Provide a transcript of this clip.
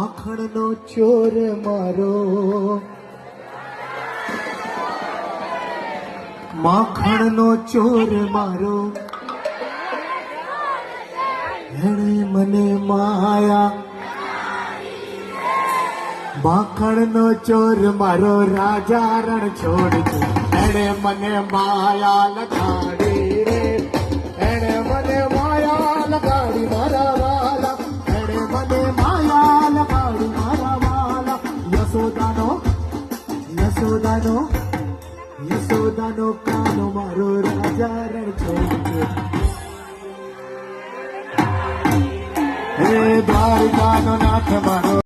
માખણનો ચોર મારો, માખણનો ચોર મારો, એણે મને માયા. માખણનો ચોર મારો રાજા રણ છોડ છે, એણે મને માયા લગાડી રે, એણે મને માયા લગાડી મારા વાલા, એણે મને માયા લગાડી મારા વાલા. યશોદાનો યશોદાનો યશોદાનો કાનો મારો રાજા રણ છોડ છે. હે દ્વારકાનો નાથ મારો